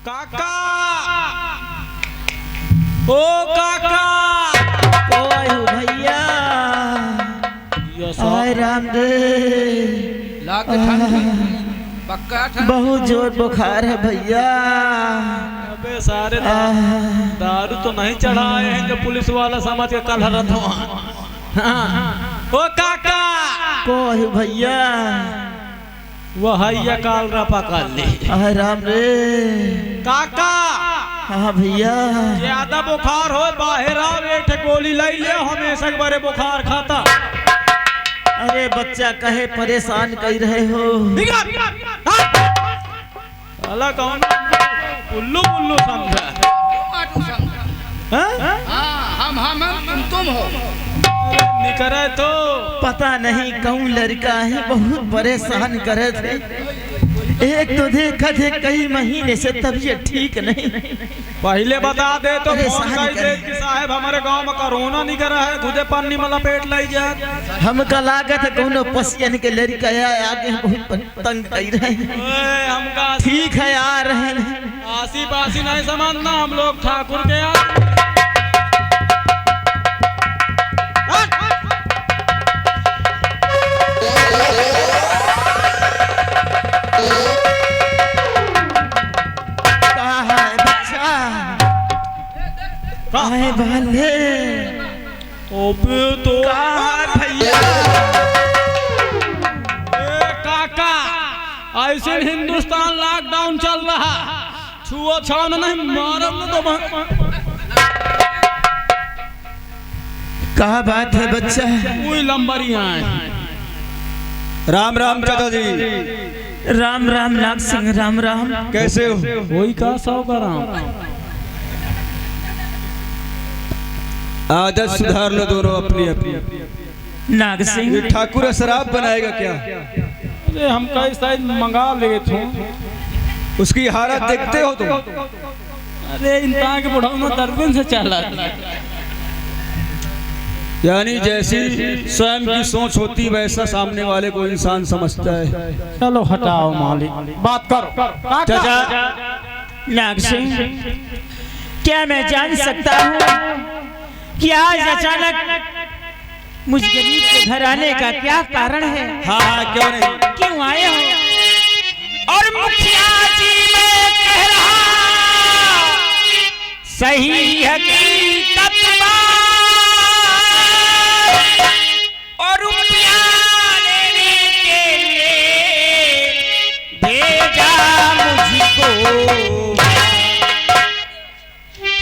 काका ओ काका कोई हो भैया आय राम रे लाग ठंड पक्का ठंड बहुत जोर बुखार है भैया। अबे सारे दारू तो नहीं चढ़ाए हैं जो पुलिस वाला समझ के कल हरत हो। ओ काका कोई हो भैया वो हैया काल रा पकड़ ले। आय राम रे काका हाँ भैया ज्यादा बुखार हो बाहर आ एक गोली लाई ले हमेशा के बारे बुखार खाता। अरे बच्चा कहे परेशान कर रहे हो। साला कौन उल्लू उल्लू समझा आटू समझा हैं? हम तुम हो निकरे तो पता नहीं कौन लड़का है बहुत परेशान करे थे। एक तो देखा थे कई महीने से तबीयत ठीक नहीं। पहले बता दे तो अरे फोन सहन कर दे कि साहब हमारे गांव में कोरोना नहीं करा है खुदे पानी में लपेट लाई जा। हमका लागत कोनो पसियन के लड़का आगे बहुत तंग कर रहे हैं। ओए हमका ठीक है आ रहे हैं। आसी पासी नहीं समझना हम लोग ठाकुर के यार। कहाँ है बच्चा आए वाले ओबे तो कहाँ है भैया। ए काका ऐसे हिंदुस्तान लॉकडाउन चल रहा छुआ छाव नहीं मारम तो कहाँ बात है बच्चा। कोई लंबरियां हैं। राम राम चाचा जी राम राम नाग सिंह राम राम। कैसे हो? कोई का सौ कराम आदत सुधार लो दोनों अपनी अपनी। नाग सिंह ये ठाकुर शराब बनाएगा क्या? अरे हम कई शायद मंगा ले थे। उसकी हालत देखते हो तुम? अरे इंसान के बुढ़ाऊ में दर्द से चला। यानी जैसी स्वयं की सोच होती वैसा सामने वाले को इंसान समझता है। चलो हटाओ मालिक बात करो चाचा नाग सिंह क्या मैं जान सकता हूँ कि आज अचानक मुझ गरीब के घर आने का क्या कारण है। हाँ हाँ क्यों नहीं। क्यों आए हो? और मुखिया जी मैं कह रहा सही हकीकत और रुपया लेने के लिए भेजा मुझको।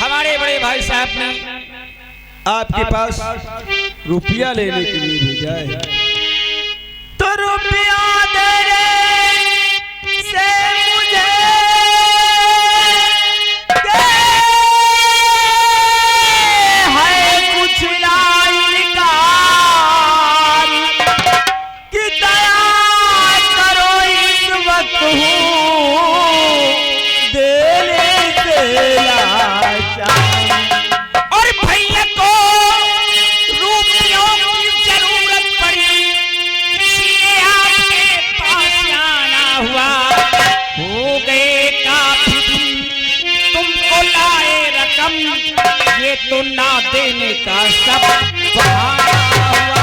हमारे बड़े भाई साहब ने आपके पास रुपया लेने के लिए भेजा है। तो रुपया देने से मुझे है कुछ लाइकार कि दया करो इस वक्त हूँ देने से लाचार। और भैया को रुपयों की जरूरत पड़ी इसलिए आपके पास आना हुआ। हो गए काफी दिन तुमको लाए रकम ये तो ना देने का सब बहाना हुआ।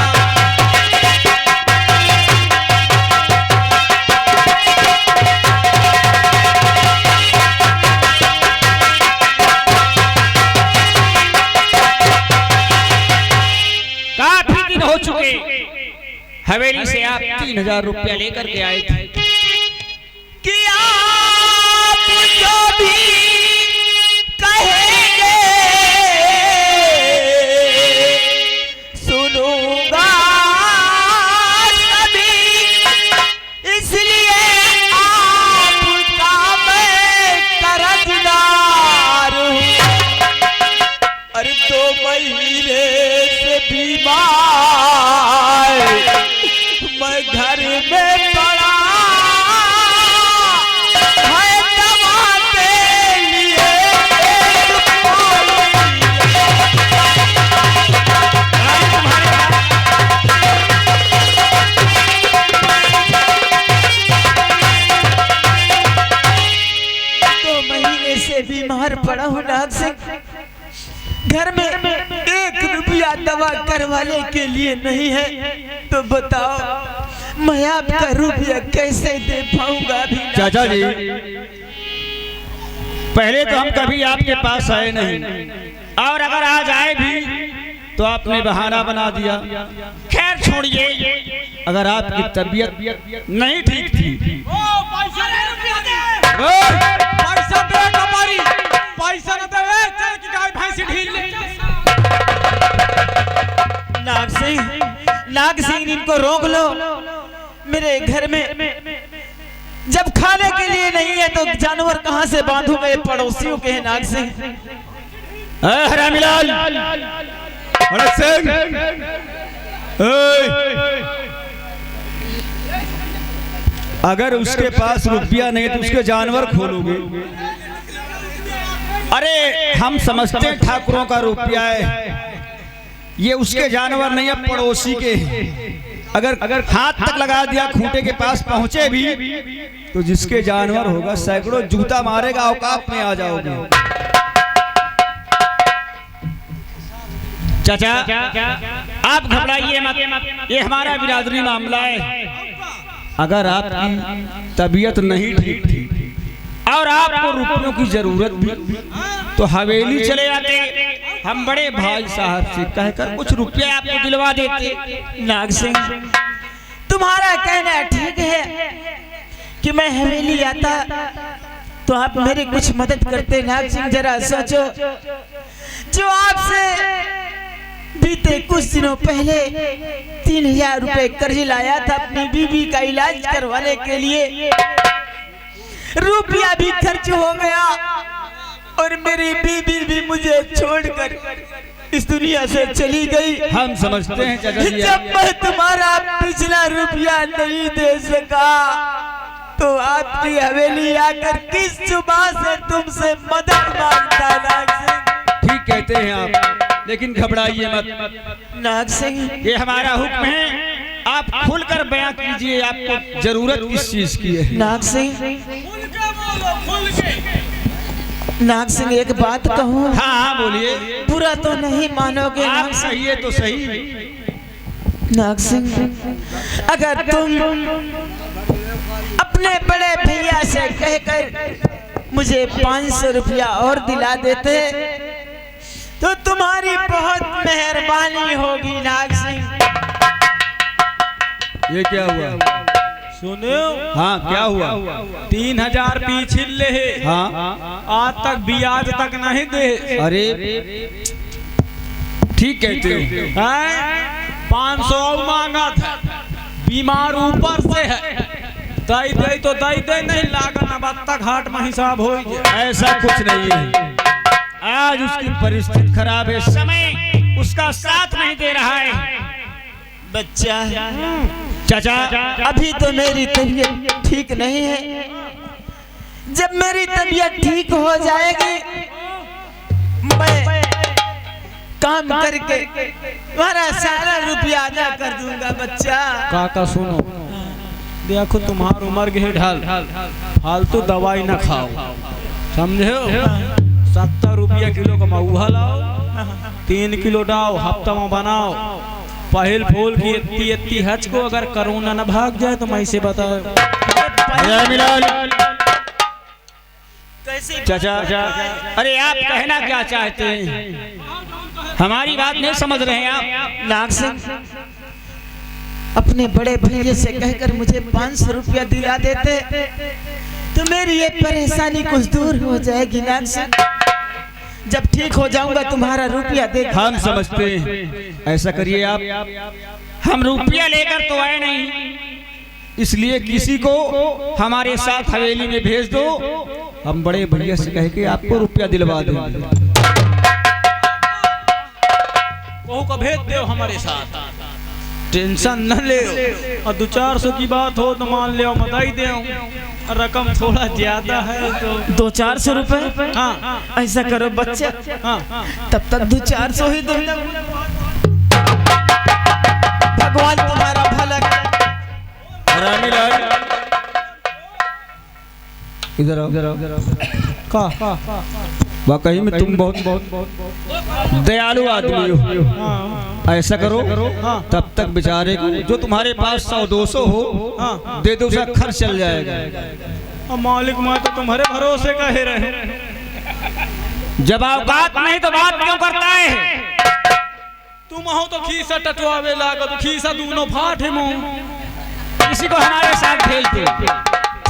काफी दिन हो चुके हवेली से आप 3000 रुपया लेकर के आए थे कि आप जो भी कहेंगे सुनूंगा सभी इसलिए आपका मैं कर्जदार हूँ। अरे 2 महीने से बीमार मैं घर में पड़ा है दवा के लिए पड़ा हूँ नाग सिंह। घर में 1 रुपया दवा करवाने के लिए नहीं है, तो बताओ मैं आपका रुपया कैसे दे पाऊंगा अभी? चाचा जी, पहले तो हम कभी आपके पास आए नहीं, और अगर आज आए भी तो आपने बहाना बना दिया। खैर छोड़िए, अगर आपकी तबीयत नहीं ठीक थी। पैसा दे कमारी, पैसा न दे चल की गाय भैंस ढील ले। नाग सिंह इनको रोक लो। मेरे घर में जब खाने के लिए नहीं है तो जानवर कहाँ से बांधूंगा? ये पड़ोसियों के हैं नाग सिंह। हरामीलाल, अगर उसके पास रुपया नहीं तो उसके जानवर खोलोगे? अरे हम समझते हैं ठाकुरों का रुपया है, ये उसके जानवर नहीं है, पड़ोसी के। अगर हाथ तक लगा दिया, खूंटे के पास पहुंचे भी तो जिसके जानवर होगा सैकड़ों जूता मारेगा, औकात में आ जाओगे। चाचा आप घबराइए मत, ये हमारा बिरादरी मामला है। अगर आपकी तबीयत नहीं ठीक थी और आपको रुपयों की जरूरत भी तो हवेली चले आते, हम बड़े भाई साहब से कहकर कुछ रुपये आपको दिलवा देते। नाग सिंह, तुम्हारा कहना ठीक है कि मैं हवेली आता तो आप मेरी कुछ मदद करते। नाग सिंह जरा सोचो, जो आपसे बीते कुछ दिनों पहले 3000 रुपए कर्ज लाया था अपनी बीबी का इलाज करवाने के लिए, रुपया भी खर्च हो गया और मेरी बीबी भी मुझे छोड़कर इस दुनिया से चली गई। हम समझते हैं चाचा जी, जब मैं तुम्हारा पिछला रुपया नहीं दे सका तो आपकी हवेली आकर किस जुबान से तुमसे मदद मांगता? नाग सिंह, ठीक कहते हैं आप, लेकिन घबराइए मत। नाग सिंह, ये हमारा हुक्म है, आप खुलकर बयां कीजिए आपको जरूरत किस चीज की है। नाग सिंह एक बात कहूँ? हाँ बोलिए। बुरा तो नहीं मानोगे? आप सही है तो सही। नाग सिंह, अगर तुम अपने बड़े भैया से कहकर मुझे 500 रुपया और दिला देते तो तुम्हारी बहुत मेहरबानी होगी। नाग सिंह, ये क्या हुआ? सुनो, हाँ क्या हुआ? 3000 पीछे ले, हाँ आज तक ब्याज तक नहीं दे। अरे ठीक कहते हो। 500 मांगा था, बीमार ऊपर से है, दई दे तो दई दे, नहीं लागत अब तक हाट में हिसाब हो। ऐसा कुछ नहीं है, आज उसकी परिस्थिति खराब है, समय उसका साथ नहीं दे रहा है। बच्चा, चाचा अभी तो मेरी तबीयत ठीक नहीं है। जब मेरी तबीयत ठीक हो जाएगी मैं काम करके तुम्हारा सारा रुपया अदा कर दूंगा। बच्चा, काका सुनो, देखो तुम्हार उम्र के ढाल, फालतू दवाई न खाओ, समझे? 70 रुपया किलो का महुआ लाओ, 3 किलो डाओ, हफ्ता में बनाओ, पहल फूल की इतनी हज को अगर कोरोना न भाग जाए तो मैं इसे बताओ। चाचा अरे आप कहना क्या चाहते हैं? हमारी बात नहीं समझ रहे हैं आप? नाग सिंह, अपने बड़े भैया से कहकर मुझे 500 रुपया दिला देते तो मेरी ये परेशानी कुछ दूर हो जाएगी। नाग सिंह, जब ठीक हो जाऊंगा तुम्हारा रुपया दे। हम समझते हैं, ऐसा करिए आप, हम रुपया लेकर तो आए नहीं, इसलिए किसी को हमारे साथ हवेली में भेज दो, हम बड़े भैया से कह के आपको रुपया दिलवा देंगे। बहू को भेज दो हमारे साथ, टेंशन न ले। और 200-400 की बात हो तो मान ले बताई दे, रकम थोड़ा ज्यादा है तो 200-400 रुपए। हाँ, ऐसा करो बच्चा, हाँ, तब तब 200-400 ही दो। भगवान तुम्हारा भला करे। इधर आओ, इधर आओ, इधर आओ। का वाकई में तुम बहुत दयालु आदमी हो। हाँ ऐसा करो हाँ तब तक बेचारे को जो तुम्हारे पास 100-200 हो हाँ दे दो, उसका खर्च चल जाएगा। अब मालिक मैं तो तुम्हारे भरोसे कहे रहे। जब औकात नहीं तो बात क्यों करता है? तुम हो तो खीसा टटवावे लागत, खीसा दोनों फाट है मुंह। किसी को हमारे साथ भेज दो।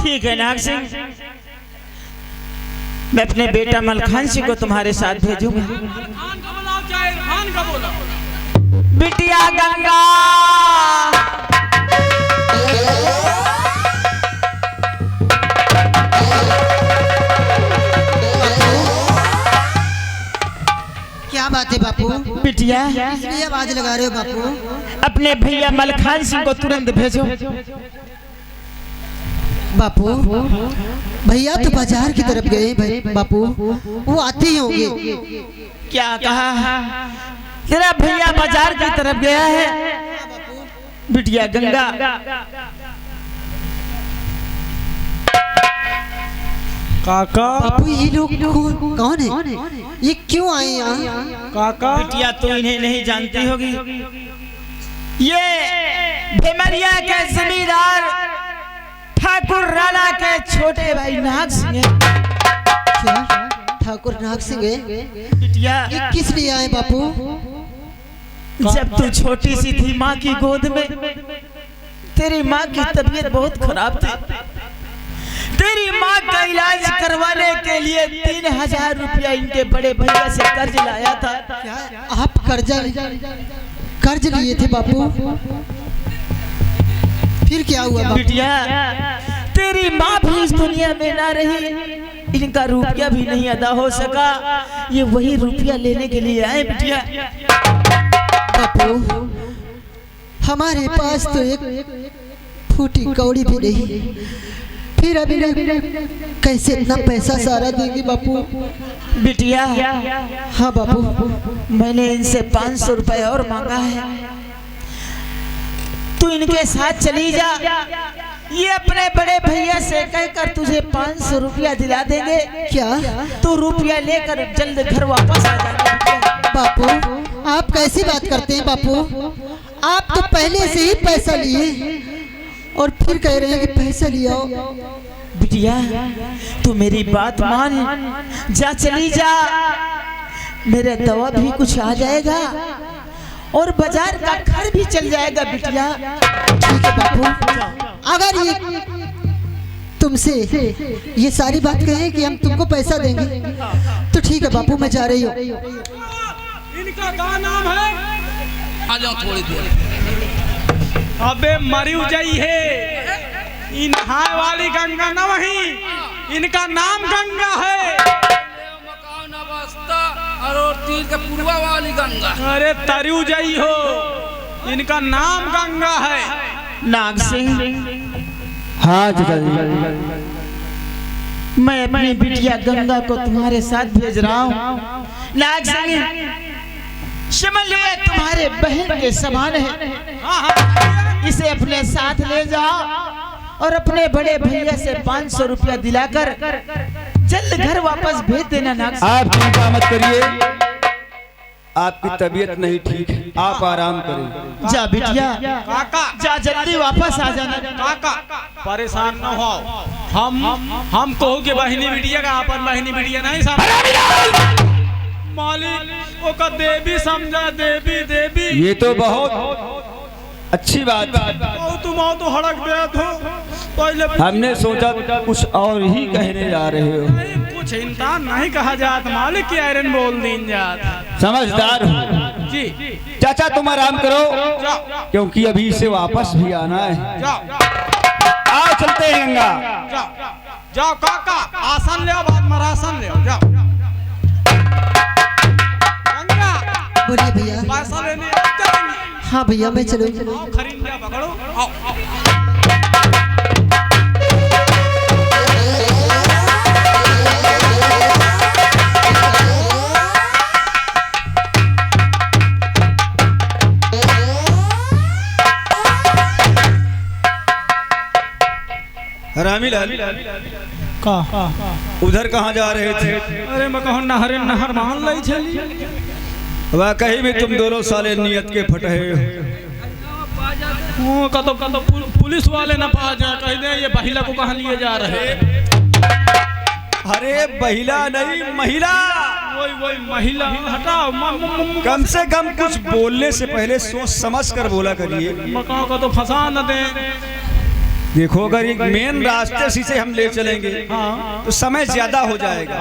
ठीक है नाग सिंह, मैं अपने बेटा मलखान सिंह को तुम्हारे साथ भेजूंगा। खान का बुलाओ चाहे खान का बोला। बिटिया गंगा क्या बात है बापू? बिटिया इसलिए आवाज लगा रहे हो बापू? अपने भैया मलखान सिंह को तुरंत भेजो। बापू भैया तो बाजार की तरफ गए भाई बापू, वो आते ही होंगे। क्या कहा? तेरा भैया बाजार की तरफ गया है। बिटिया गंगा काका बापू ये लोग कौन है? ये क्यों आए यहाँ? काका बिटिया तो इन्हें नहीं जानती होगी। ये भेमरिया के जमींदार ठाकुर राणा के छोटे भाई नाग सिंह हैं। क्या ठाकुर नाग सिंह है? बिटिया ये किस लिए आए बापू? जब तू छोटी सी थी माँ की गोद में, तेरी माँ की तबीयत बहुत खराब थी। तेरी माँ का इलाज करवाने के लिए 3000 रुपया इनके बड़े भैया से कर्ज लाया था। क्या आप कर्ज लिए थे बापू? फिर क्या हुआ बापू? बिटिया तेरी माँ भी इस दुनिया में ना रही, इनका रुपया भी नहीं अदा हो सका। ये वही रुपया लेने के लिए आए। बिटिया बापू हमारे पास तो एक फूटी कौड़ी भी नहीं, फिर अभी कैसे इतना पैसा सारा देंगे बापू? बिटिया हाँ बापू मैंने इनसे 500 रुपए और मांगा है, तू इनके साथ चली जा। ये अपने बड़े भैया से कहकर तुझे 500 रुपया दिला देंगे। क्या तू रुपया लेकर जल्द घर वापस आ जाना। बापू आप कैसी बात करते हैं बापू? आप तो पहले से ही पैसा लिए और फिर कह रहे हैं कि पैसा लिया। बिटिया तू मेरी बात मान, जा चली जा। मेरे दवा भी कुछ आ जाएगा और बाजार का खर्च भी चल जाएगा। बिटिया ठीक है बापू, अगर ये तुमसे ये सारी बात कहे कि हम तुमको पैसा देंगे तो ठीक है बापू, मैं जा रही हूँ। इनका क्या नाम है? आ जाओ थोड़ी देर। अबे मरियो जाई है। इन नहाए वाली गंगा न वही, इनका नाम गंगा है। मकान अवस्था और तीर के पूर्वा वाली गंगा। अरे तरियो जाई हो, इनका नाम गंगा है। नाग सिंह हाँ चाचा जी, मैं अपनी बिटिया गंगा को तुम्हारे साथ भेज रहा हूँ। नाग सिंह समझ लो ये तुम्हारे बहन के समान है। इसे अपने साथ ले जाओ और अपने बड़े भैया से 500 रुपया दिलाकर जल्द घर वापस भेज देना। नाग सिंह आप चिंता मत करिए, आपकी तबीयत नहीं ठीक है, आप आराम करें। जा बिटिया, काका जा जल्दी वापस आ जाना। काका परेशान न हो, हम कहो कि बहनी बिटिया का अपन बहनी बिटिया नहीं समझ। मालिक ओका देवी समझा, देवी देवी। ये तो बहुत अच्छी बात है। तुम तो हड़क गया था पहले। हमने सोचा कुछ और ही कहने जा रहे हो। कुछ इंसान नहीं कहा जात मालिक की आयरन बोल दीन जात। समझदार हो जी चाचा, तुम आराम करो जाओ क्योंकि अभी से वापस भी आना है। जाओ आओ चलते हैं गंगा। जाओ जाओ काका, आसन ले बात मरासन ले जाओ। गंगा बोलिए भैया। पैसा लेने आते हैं। हाँ भैया मैं चलूँ। आओ खरीद जा पकड़ो, आओ आओ। हरामी लाल का उधर कहाँ जा रहे थे? अरे मैं कहूँ नहर नहर मान लाई चली। वाकई में तुम दोनों साले नियत के फटे हो। का तो पुलिस वाले ना पा जा कह दे ये महिला को कहाँ लिए जा रहे। अरे महिला नहीं, महिला। वही महिला हटाओ। कम से कम कुछ बोलने से पहले सोच समझ कर बोला करिए। मकान का तो फंसा न दे। देखो अगर एक मेन रास्ते से हम ले चलेंगे तो समय ज्यादा हो जाएगा।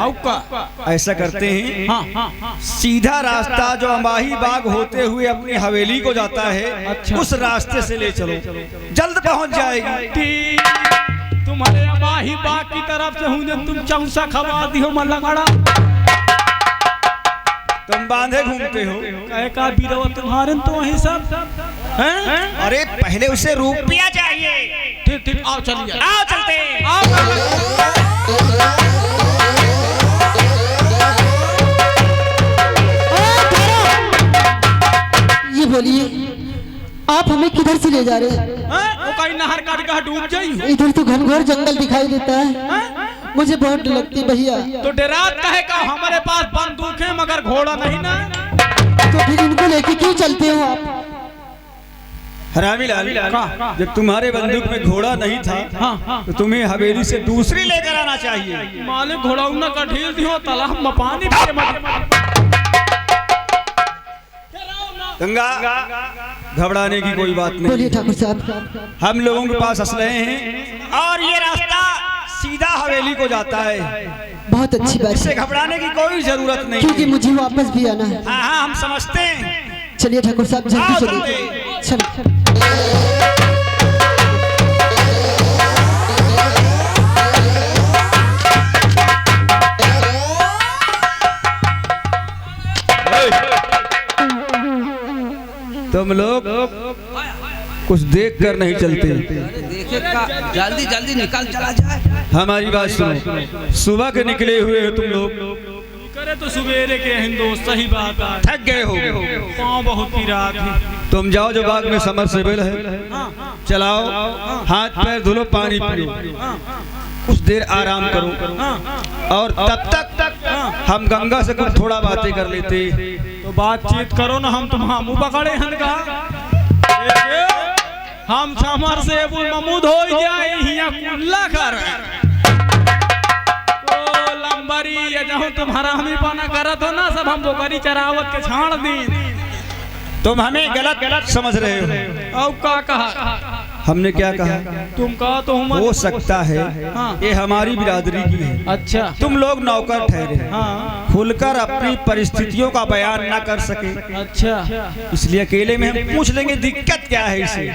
ऐसा करते हैं, सीधा रास्ता जो अंबाही बाग होते हुए अपनी हवेली को जाता है, उस रास्ते से ले चलो, जल्द पहुंच जाएगी। तुम्हारे अंबाही बाग की तरफ से हूँ तुम चौसा खबा दियो मल्लगड़ा। तुम बांधे घूमते हो। का बीरवा तुम्हारे तो वही सब हैं? अरे पहले उसे रुपया चाहिए। ठीक ठीक आओ चलिए। आओ चलते हैं। ये बोलिए आप हमें किधर से ले जा रहे हैं? वो कहीं नहर काट के डूब जाई। इधर तो घनघोर जंगल दिखाई देता है, मुझे बहुत डर लगती है भैया। तो डरात कहे का हमारे पास बंदूक है मगर घोड़ा नहीं ना। तो फिर इनको लेके क्यों चलते हो आप? हरामी लाल, जब तुम्हारे बंदूक में घोड़ा नहीं था तो तुम्हें हवेली से दूसरी लेकर आना चाहिए। मालिक घोड़ा उन्ना का ढील दियो तालाब में पानी भरे गंगा, घबराने की कोई बात नहीं। बोलिए ठाकुर साहब। हम लोगों के पास असलहे हैं और ये रास्ता सीधा हवेली को जाता है। बहुत अच्छी बात इससे है, घबराने की कोई जरूरत नहीं, क्योंकि मुझे वापस भी आना है। हाँ हम समझते हैं। चलिए ठाकुर साहब जल्दी चलिए। चलो। तुम लोग कुछ देख कर नहीं चलते। देखे का जल्दी जल्दी निकल चला जाए। हमारी बात सुनो, सुबह के निकले हुए हो तुम लोग। करे तो सवेरे के हिंदो सही बात है। थक गए हो, पाँव बहुत पीरा है। तुम जाओ जो बाग में समरसेबल है, चलाओ, हाथ पैर धुलो, पानी पियो, कुछ देर आराम करो और तब तक हम गंगा से कुछ थोड़ा बातें कर लेते। तो बातचीत करो ना, हम तुम्हारा पकड़े हन का हम समर से ममूद हो जाए हिया कुल्ला कर तो लंबरी ये जहाँ तुम्हारा हम ही पाना करत हो ना, सब हम बोकरी चरावत के छाड़ दी। तुम हमें गलत समझ रहे हो। अब का कहा? हमने क्या कहा? तुम कहा तो हम हो सकता है ये हमारी बिरादरी की है। अच्छा तुम लोग नौकर ठहरे, खुलकर अपनी परिस्थितियों का बयान ना कर सके। अच्छा इसलिए अकेले में हम पूछ लेंगे दिक्कत क्या है इसे।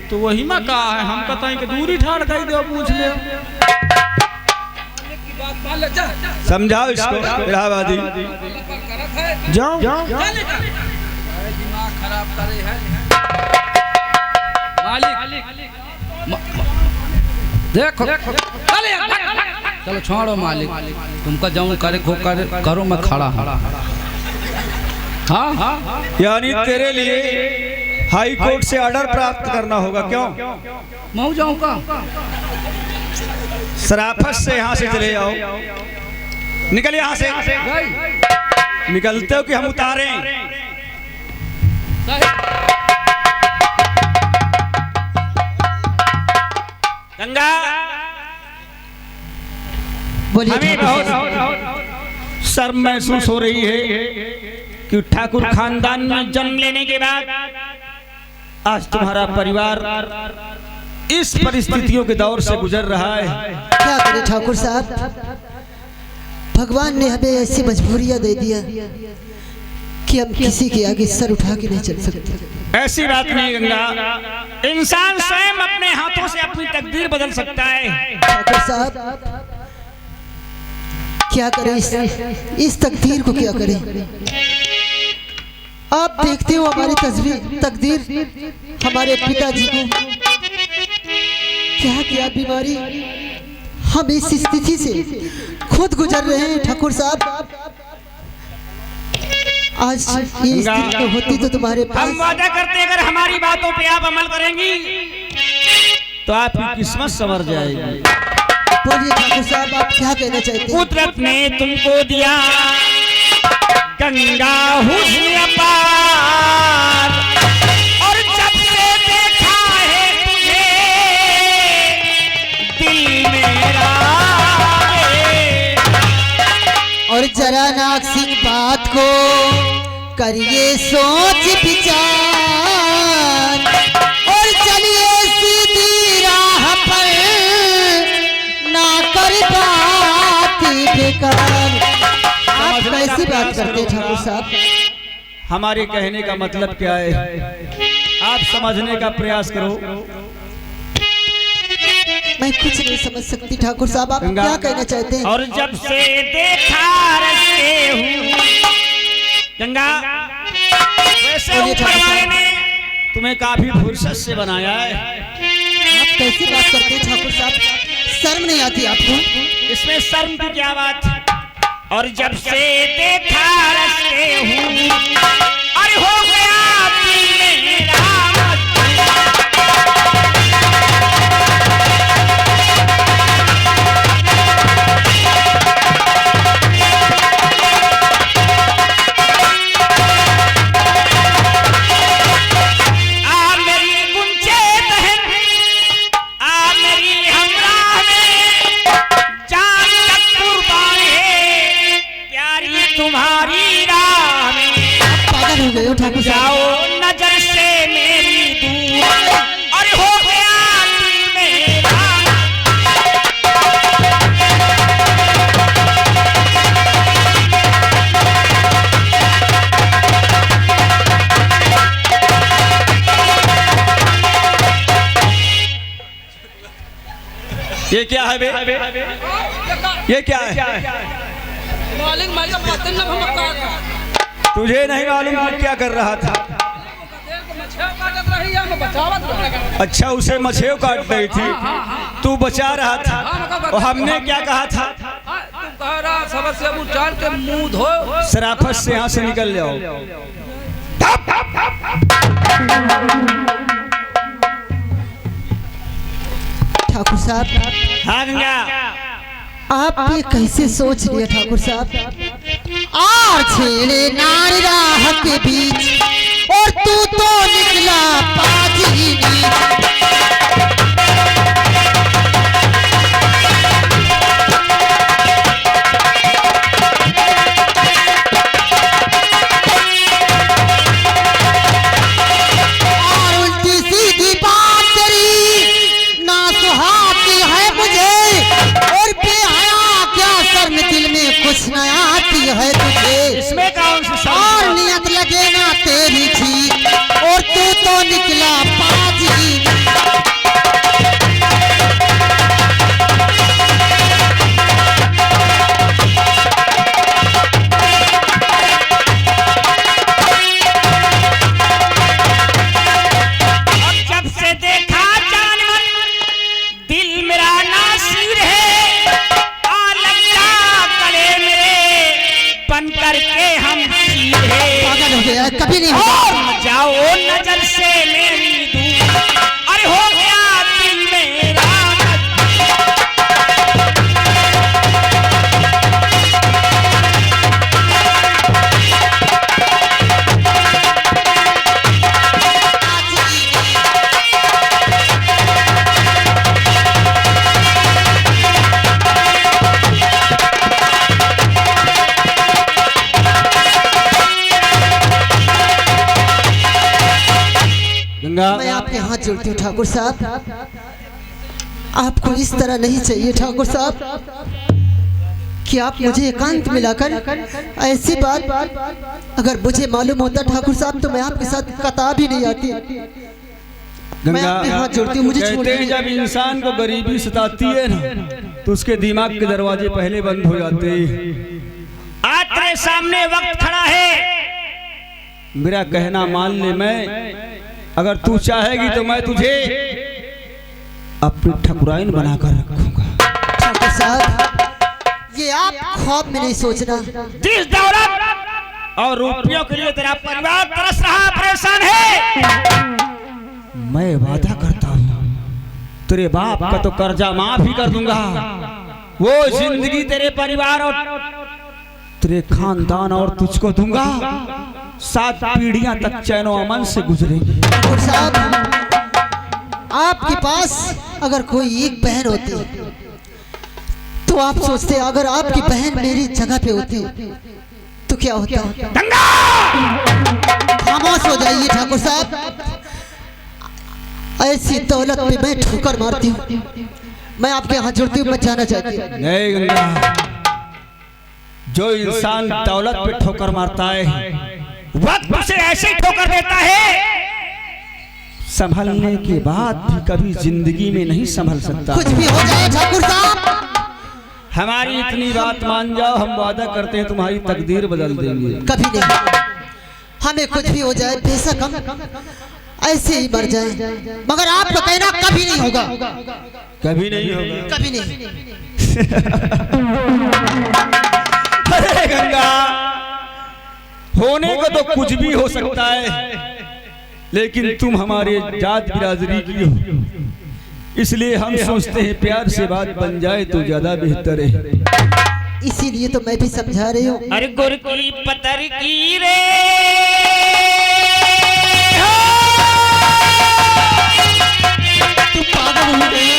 तो वही में कहा है, हम कहते हैं कि दूरी ठाड़ कर दो, पूछ ले। समझाओ इसको इलाहाबादी। जाओ दिमाग खराब करे है मालिक। देखो चलो छोड़ो मालिक, तुमका जाऊं करे खो करो, मैं खड़ा हूँ। हाँ यानी तेरे लिए हाई कोर्ट से ऑर्डर प्राप्त करना होगा। क्यों? मैं जाऊं का? सराफत से यहाँ से चले जाओ, निकल यहाँ से। निकलते हो कि हम उतारें? गंगा, हमें बहुत शर्म महसूस हो रही है कि ठाकुर खानदान में जन्म लेने के बाद आज तुम्हारा परिवार इस परिस्थितियों के दौर से गुजर रहा है। क्या करें ठाकुर साहब, भगवान ने हमें ऐसी मजबूरियां दे दिया कि हम किसी के आगे सर उठा के नहीं चल सकते। ऐसी बात नहीं गंगा, इंसान स्वयं अपने हाथों से अपनी तकदीर बदल सकता है। ठाकुर साहब क्या करें, इस तकदीर को क्या करें? आप देखते हो हमारी तकदीर हमारे पिताजी को क्या क्या बीमारी, हम इस स्थिति से खुद गुजर रहे हैं। ठाकुर साहब आज ये स्थिति तो होती तो तुम्हारे पास। हम वादा करते हैं अगर हमारी बातों पे आप अमल करेंगी तो आपकी किस्मत संवर जाएगी। बोलिए ठाकुर साहब, आप क्या कहना चाहते हैं? कुदरत ने तुमको दिया गंगा हुस्न अपार, और जब से देखा है तुझे दिल मेरा रे। और जरा नाग सिंह बात को करिए सोच विचार, और चलिए सीधी राह पर, ना कर बात बेकार। आप कैसी बात करते हैं ठाकुर साहब? हमारे कहने का मतलब क्या है, आप समझने का प्रयास करो। मैं कुछ नहीं समझ सकती ठाकुर साहब, आप क्या कहना चाहते हैं? और जब से देखा रस्ते हूँ गंगा, वैसे ऊपर वाले ने तुम्हें काफी फुर्सत से बनाया है। आप कैसी बात करते हैं ठाकुर साहब? शर्म नहीं आती आपको? इसमें शर्म की क्या बात। और जब से देखा रस्ते हूँ, अरे हो गया दिल मेरा ठाकुर जाओ नजर से मेरी दूर, अरे हो गया दिल मेरा। ये क्या है बे? ये क्या है? तुझे नहीं मालूम वो क्या कर रहा था? अच्छा, उसे मछेव काट रही थी, तू बचा रहा था। और हमने क्या कहा था? के मुंह धो, शराफत से यहाँ से निकल जाओ। ठाकुर साहब, हाँ गंगा, आप ये कैसे सोच लिए ठाकुर साहब? और छेड़े नारी राह के बीच, और तू तो निकला पाजी नीच। और उल्टी सीधी बात तेरी ना सुहाती है मुझे, और बेहया क्या शर्म दिल में कुछ न आती है तुझे। इसमें कौन सी शर्म? और नियत लगे ना तेरी थी, और तू तो निकला पाजी। और जब से देखा जानवर दिल मेरा नासिर है, आ लगता गले मेरे बन करके हम सिर है। पागल हो गया, कभी नहीं होगा। और जाओ नजर से मेरी दूर, अरे हो गया दिल मेरा। गंगा, मैं आपके हाथ जोड़ती हूँ ठाकुर साहब, आपको इस तरह नहीं चाहिए ठाकुर साहब कि आप मुझे एकांत मिलाकर ऐसी बात अगर मुझे मालूम होता ठाकुर साहब, तो मैं आपके साथ कताब ही नहीं आती। मैं आपके हाथ जोड़ती हूँ, मुझे कहते हैं छोड़िए। जब इंसान को गरीबी सताती है ना, तो उसके दिमाग के दरवाजे पहले बंद हो जाते हैं। आज तेरे सामने वक्त खड़ा है, मेरा कहना मान ले। मैं अगर तू चाहेगी तो मैं तुझे अपनी ठकुराइन बनाकर रखूंगा। ठाकुर साहब, ये आप ख्वाब में नहीं सोचना। जिस दौलत और रुपयों के लिए तेरा परिवार तरस रहा, परेशान है, मैं वादा करता हूँ तेरे बाप का तो कर्जा माफ ही कर दूंगा। वो जिंदगी तेरे परिवार और तेरे खानदान और तुझको दूंगा। 7 पीढ़ियां तक चैनो अमन से गुजरेंगी। ठाकुर साहब, आपके पास अगर कोई एक बहन होती तो आप सोचते अगर आपकी बहन मेरी जगह पे होती तो क्या होता? खामोश हो जाइए ठाकुर साहब। ऐसी दौलत पे मैं ठोकर मारती हूँ। मैं आपके हाथ जोड़ती हूँ, मैं जाना चाहती हूँ। नहीं गंगा, जो इंसान दौलत पे ठोकर मारता है वक्त उसे ऐसे ठोकर देता है, संभलने के बाद भी कभी जिंदगी में नहीं संभल सकता। कुछ भी हो जाए ठाकुर साहब, हमारी इतनी बात मान जाओ, हम वादा करते हैं तुम्हारी तकदीर बदल देंगे। कभी नहीं। हमें कुछ भी हो जाए, बेशक हम ऐसे ही मर जाएं, मगर आपका कहना कभी नहीं होगा। कभी नहीं होगा। कभी नहीं। अरे गंगा, होने को तो कुछ भी हो सकता है, लेकिन तुम हमारे जात बिरादरी की हो, इसलिए हम सोचते हैं प्यार से बात बन जाए तो ज्यादा बेहतर है। इसीलिए तो मैं भी समझा रही हूँ। अरे गुर की पतर की रे, तुम पागल हो गए,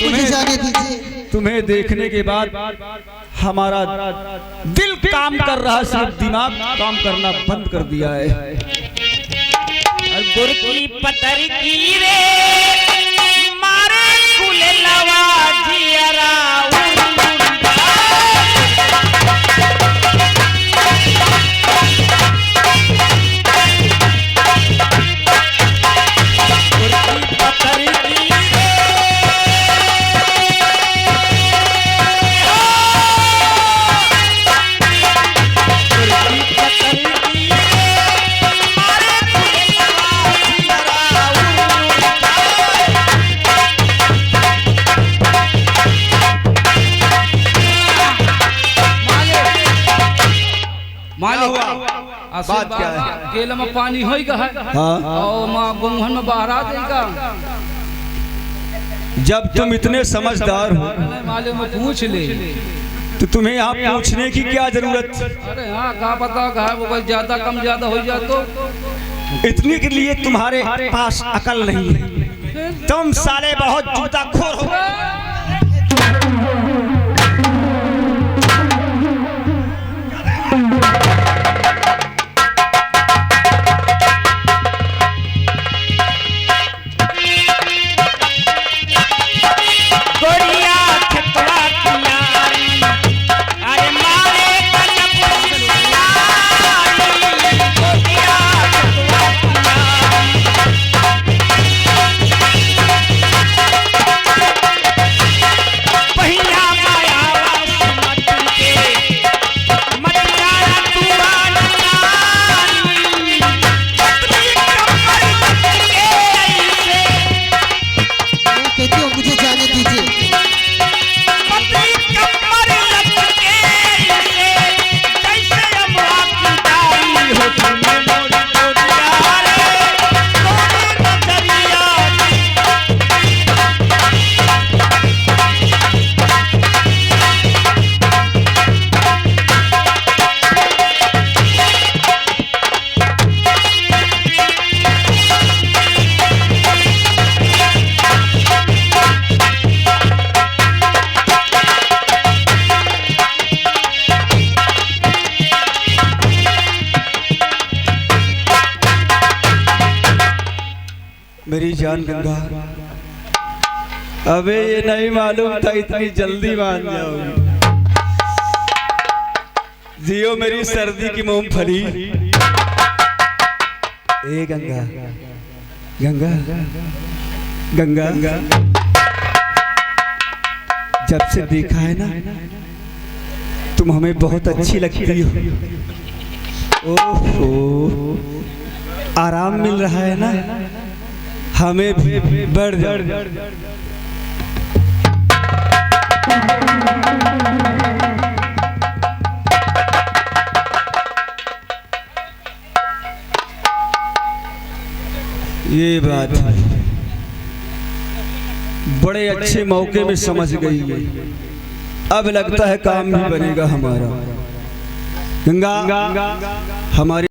मुझे जाने दीजिए। तुम्हें देखने के बाद हमारा दिल काम कर रहा, सिर्फ दिमाग काम करना बंद कर दिया है। गुर की पतर की रे, मारे कुले लवा जियरा बात क्या है? केल में पानी होगा है, और माँ गुंगन में बहरा देगा। जब तुम इतने समझदार हो मालूम में पूछ ले तो तुम्हें यहाँ पूछने की क्या जरूरत? अरे हाँ, कहा पता कहा वो कोई ज्यादा कम ज्यादा हो जाए तो इतने के लिए तुम्हारे पास अकल नहीं है। तुम साले बहुत जूताखोर हो। मेरी जान गंगा, अबे ये नहीं मालूम था इतनी जल्दी मान जाओगी। जियो मेरी सर्दी की मूंगफली। ए गंगा, गंगा गंगा, जब से देखा है ना तुम हमें बहुत अच्छी लगती हो। ओहो, आराम मिल रहा है ना, हमें भी बढ़ जाओ। ये बात बड़े अच्छे मौके में समझ गई है। अब लगता है काम भी बनेगा हमारा। गंगा हमारी